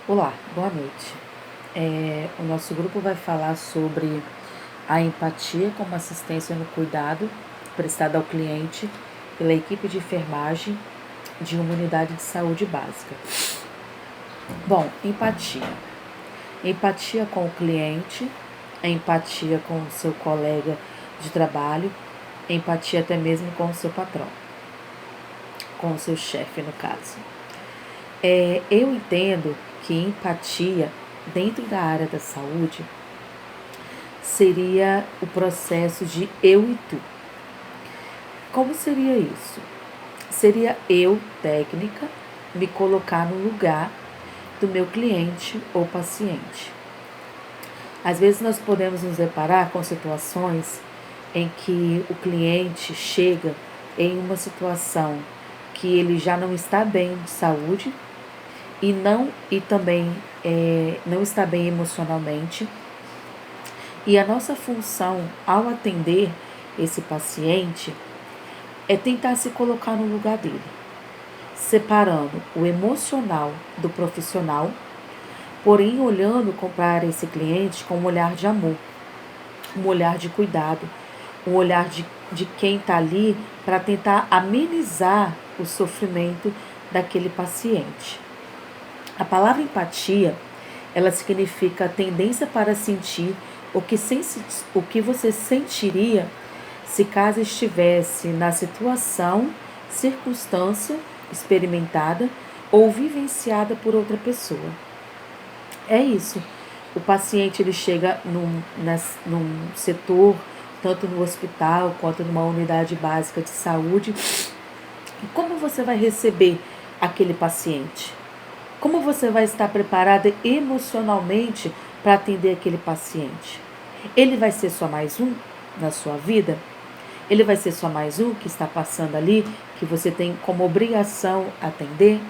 Olá, boa noite. O nosso grupo vai falar sobre a empatia como assistência no cuidado prestado ao cliente pela equipe de enfermagem de uma unidade de saúde básica. Bom, empatia. Empatia com o cliente, empatia com o seu colega de trabalho, empatia até mesmo com o seu patrão, com o seu chefe, no caso. Eu entendo que empatia dentro da área da saúde seria o processo de eu e tu. Como seria isso? Seria eu, técnica, me colocar no lugar do meu cliente ou paciente. Às vezes nós podemos nos deparar com situações em que o cliente chega em uma situação que ele já não está bem de saúde e também não está bem emocionalmente. E a nossa função ao atender esse paciente é tentar se colocar no lugar dele, separando o emocional do profissional, porém olhando para esse cliente com um olhar de amor, um olhar de cuidado, um olhar de quem está ali para tentar amenizar o sofrimento daquele paciente. A palavra empatia, ela significa a tendência para sentir o que você sentiria se caso estivesse na situação, circunstância experimentada ou vivenciada por outra pessoa. É isso. O paciente ele chega num setor, tanto no hospital quanto numa unidade básica de saúde. E como você vai receber aquele paciente? Como você vai estar preparada emocionalmente para atender aquele paciente? Ele vai ser só mais um na sua vida? Ele vai ser só mais um que está passando ali, que você tem como obrigação atender?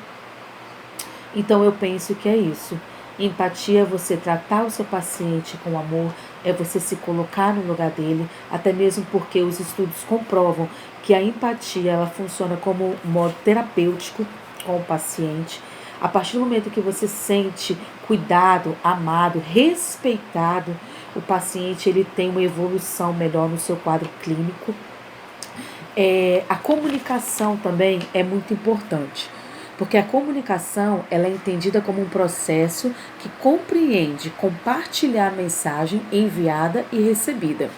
Então eu penso que é isso. Empatia é você tratar o seu paciente com amor, é você se colocar no lugar dele, até mesmo porque os estudos comprovam que a empatia ela funciona como um modo terapêutico com o paciente. A partir do momento que você sente cuidado, amado, respeitado, o paciente ele tem uma evolução melhor no seu quadro clínico. A comunicação também é muito importante, porque a comunicação ela é entendida como um processo que compreende compartilhar a mensagem enviada e recebida,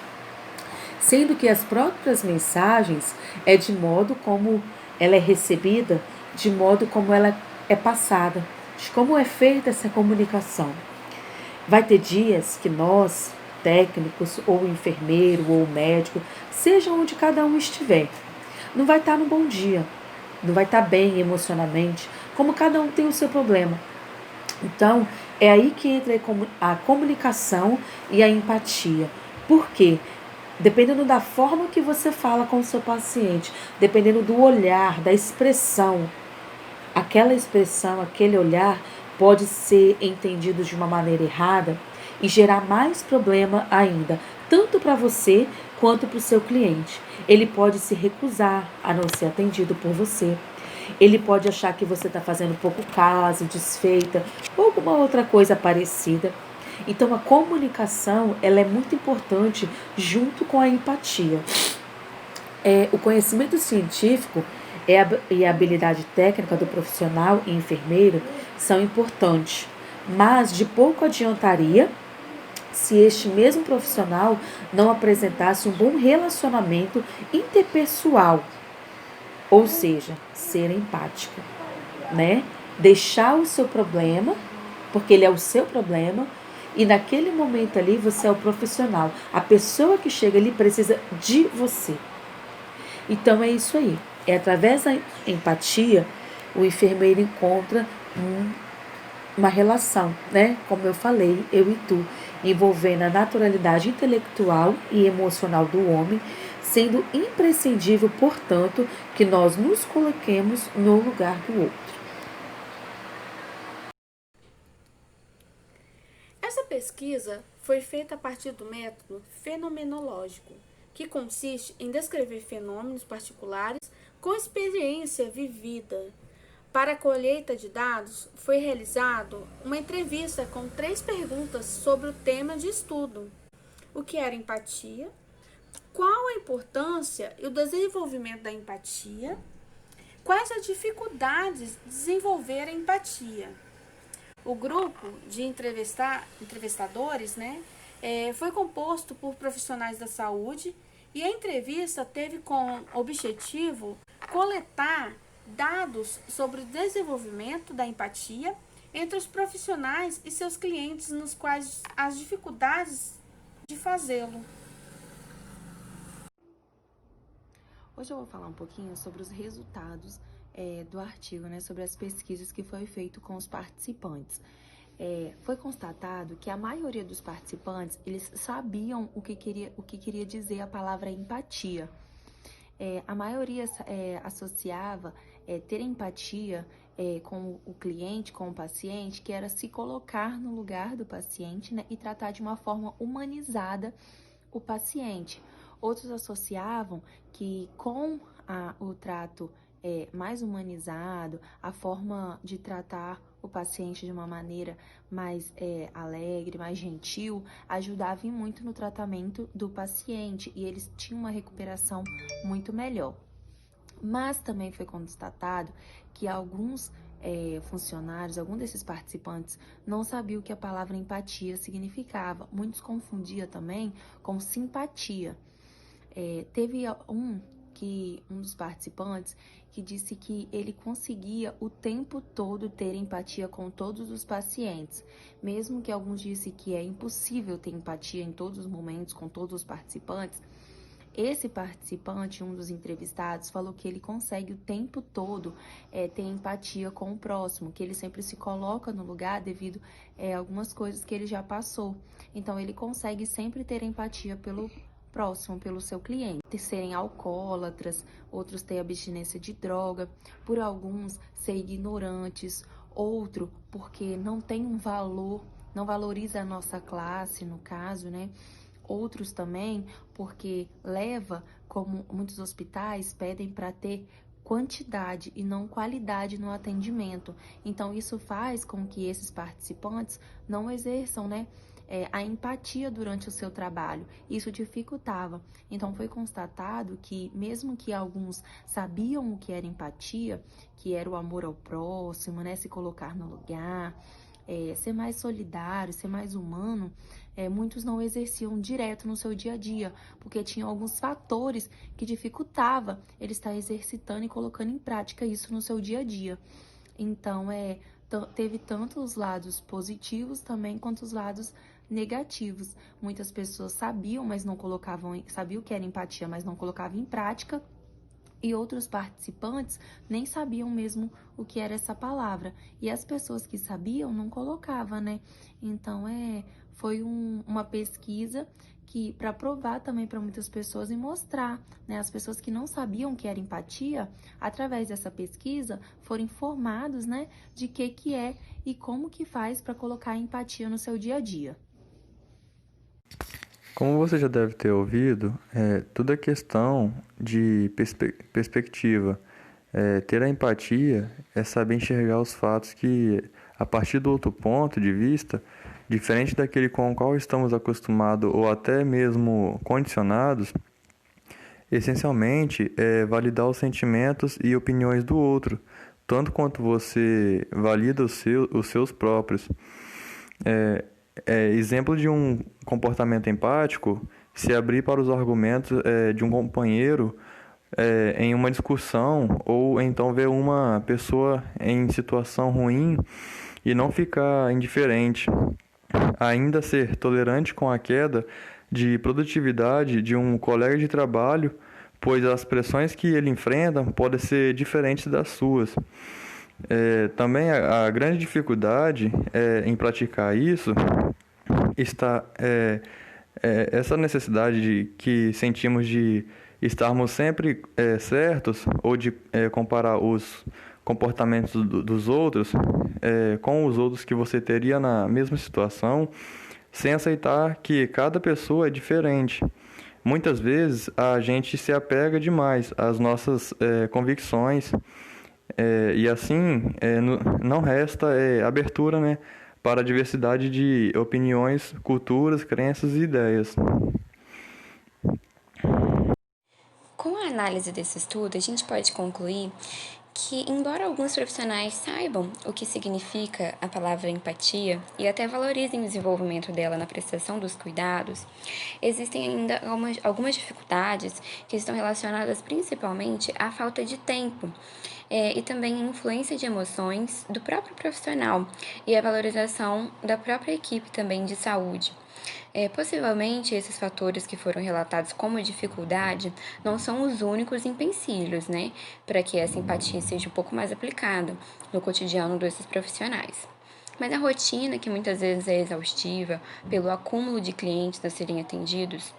sendo que as próprias mensagens é de modo como ela é recebida, de modo como ela é passada, de como é feita essa comunicação. Vai ter dias que nós, técnicos, ou enfermeiro, ou médico, seja onde cada um estiver, não vai estar no bom dia, não vai estar bem emocionalmente, como cada um tem o seu problema. Então, é aí que entra a comunicação e a empatia. Por quê? Dependendo da forma que você fala com o seu paciente, dependendo do olhar, da expressão, aquela expressão, aquele olhar pode ser entendido de uma maneira errada e gerar mais problema ainda, tanto para você quanto para o seu cliente. Ele pode se recusar a não ser atendido por você. Ele pode achar que você está fazendo pouco caso, desfeita ou alguma outra coisa parecida. Então a comunicação ela é muito importante junto com a empatia. O conhecimento científico e a habilidade técnica do profissional e enfermeiro são importantes, mas de pouco adiantaria se este mesmo profissional não apresentasse um bom relacionamento interpessoal, ou seja, ser empático, né? Deixar o seu problema, porque ele é o seu problema, e naquele momento ali você é o profissional. A pessoa que chega ali precisa de você. Então é isso aí. É através da empatia o enfermeiro encontra uma relação, né? Como eu falei, eu e tu, envolvendo a naturalidade intelectual e emocional do homem, sendo imprescindível, portanto, que nós nos coloquemos no lugar do outro. Essa pesquisa foi feita a partir do método fenomenológico, que consiste em descrever fenômenos particulares com experiência vivida, Para a colheita de dados, foi realizado uma entrevista com 3 perguntas sobre o tema de estudo: o que era empatia, qual a importância e o desenvolvimento da empatia, quais as dificuldades de desenvolver a empatia. O grupo de entrevistadores, foi composto por profissionais da saúde e a entrevista teve como objetivo coletar dados sobre o desenvolvimento da empatia entre os profissionais e seus clientes, nos quais as dificuldades de fazê-lo. Hoje eu vou falar um pouquinho sobre os resultados do artigo, sobre as pesquisas que foi feito com os participantes. Foi constatado que a maioria dos participantes, eles sabiam o que queria dizer a palavra empatia. A maioria associava ter empatia com o cliente, com o paciente, que era se colocar no lugar do paciente, e tratar de uma forma humanizada o paciente. Outros associavam que com o trato mais humanizado, a forma de tratar o paciente de uma maneira mais alegre, mais gentil, ajudava muito no tratamento do paciente e eles tinham uma recuperação muito melhor. Mas também foi constatado que alguns funcionários, alguns desses participantes, não sabiam o que a palavra empatia significava. Muitos confundiam também com simpatia. Teve um dos participantes que disse que ele conseguia o tempo todo ter empatia com todos os pacientes, mesmo que alguns dissem que é impossível ter empatia em todos os momentos com todos os participantes. Esse participante, um dos entrevistados, falou que ele consegue o tempo todo ter empatia com o próximo, que ele sempre se coloca no lugar devido a algumas coisas que ele já passou. Então, ele consegue sempre ter empatia pelo próximo, pelo seu cliente. Serem alcoólatras, outros terem abstinência de droga, por alguns ser ignorantes, outro porque não tem um valor, não valoriza a nossa classe, no caso, Outros também porque leva, como muitos hospitais pedem para ter quantidade e não qualidade no atendimento. Então, isso faz com que esses participantes não exerçam, a empatia durante o seu trabalho. Isso dificultava. Então, foi constatado que, mesmo que alguns sabiam o que era empatia, que era o amor ao próximo, se colocar no lugar, ser mais solidário, ser mais humano, muitos não exerciam direto no seu dia a dia, porque tinham alguns fatores que dificultava ele estar exercitando e colocando em prática isso no seu dia a dia. Então, teve tanto os lados positivos também quanto os lados negativos. Muitas pessoas sabiam, mas não colocavam, sabiam que era empatia, mas não colocavam em prática. E outros participantes nem sabiam mesmo o que era essa palavra. E as pessoas que sabiam não colocavam, Então, foi uma pesquisa que para provar também para muitas pessoas e mostrar, as pessoas que não sabiam o que era empatia, através dessa pesquisa, foram informados, de que é e como que faz para colocar a empatia no seu dia a dia. Como você já deve ter ouvido, tudo é questão de perspectiva. Ter a empatia é saber enxergar os fatos que, a partir do outro ponto de vista, diferente daquele com o qual estamos acostumados ou até mesmo condicionados, essencialmente é validar os sentimentos e opiniões do outro, tanto quanto você valida os seus próprios. Exemplo de um comportamento empático, se abrir para os argumentos de um companheiro em uma discussão, ou então ver uma pessoa em situação ruim e não ficar indiferente. Ainda ser tolerante com a queda de produtividade de um colega de trabalho, pois as pressões que ele enfrenta podem ser diferentes das suas. Também a grande dificuldade em praticar isso está essa necessidade que sentimos de estarmos sempre certos ou de comparar os comportamentos dos outros com os outros que você teria na mesma situação, sem aceitar que cada pessoa é diferente. Muitas vezes a gente se apega demais às nossas convicções E assim, não resta abertura, né, para a diversidade de opiniões, culturas, crenças e ideias. Com a análise desse estudo, a gente pode concluir que, embora alguns profissionais saibam o que significa a palavra empatia e até valorizem o desenvolvimento dela na prestação dos cuidados, existem ainda algumas dificuldades que estão relacionadas principalmente à falta de tempo e também à influência de emoções do próprio profissional e a valorização da própria equipe também de saúde. Possivelmente, esses fatores que foram relatados como dificuldade não são os únicos empecilhos, né, para que essa empatia seja um pouco mais aplicada no cotidiano desses profissionais. Mas a rotina, que muitas vezes é exaustiva pelo acúmulo de clientes a serem atendidos,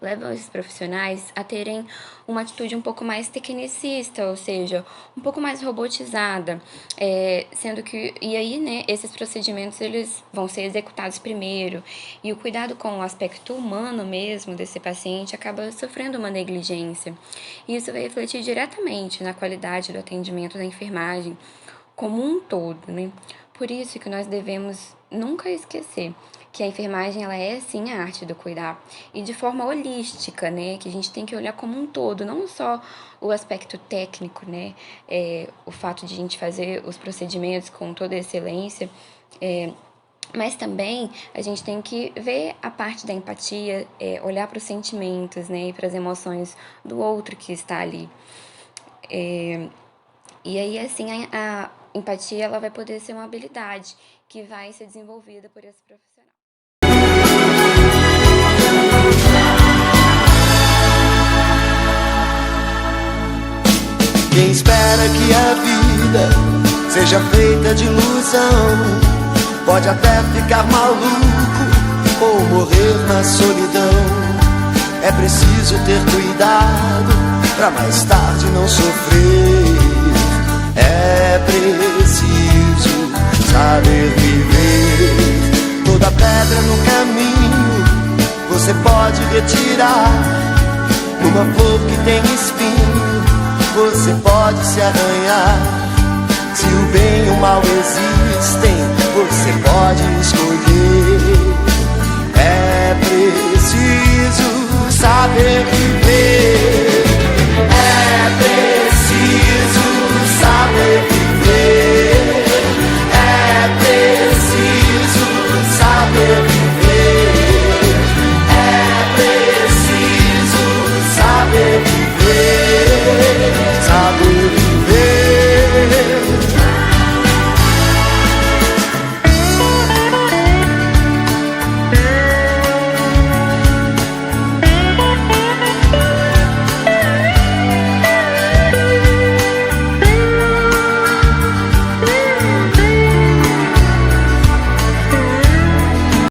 levam esses profissionais a terem uma atitude um pouco mais tecnicista, ou seja, um pouco mais robotizada, sendo que, e aí, né, esses procedimentos eles vão ser executados primeiro, e o cuidado com o aspecto humano mesmo desse paciente acaba sofrendo uma negligência, e isso vai refletir diretamente na qualidade do atendimento da enfermagem como um todo, né? Por isso que nós devemos nunca esquecer que a enfermagem ela é sim a arte do cuidar e de forma holística, né? Que a gente tem que olhar como um todo, não só o aspecto técnico, né? O fato de a gente fazer os procedimentos com toda a excelência, mas também a gente tem que ver a parte da empatia, olhar para os sentimentos, né? E para as emoções do outro que está ali. E aí, assim, a empatia ela vai poder ser uma habilidade que vai ser desenvolvida por esse profissional. Quem espera que a vida seja feita de ilusão pode até ficar maluco ou morrer na solidão. É preciso ter cuidado pra mais tarde não sofrer. É preciso saber viver. Toda pedra no caminho você pode retirar. Uma flor que tem espinho você pode se arranhar. Se o bem e o mal existem, você pode escolher. É preciso saber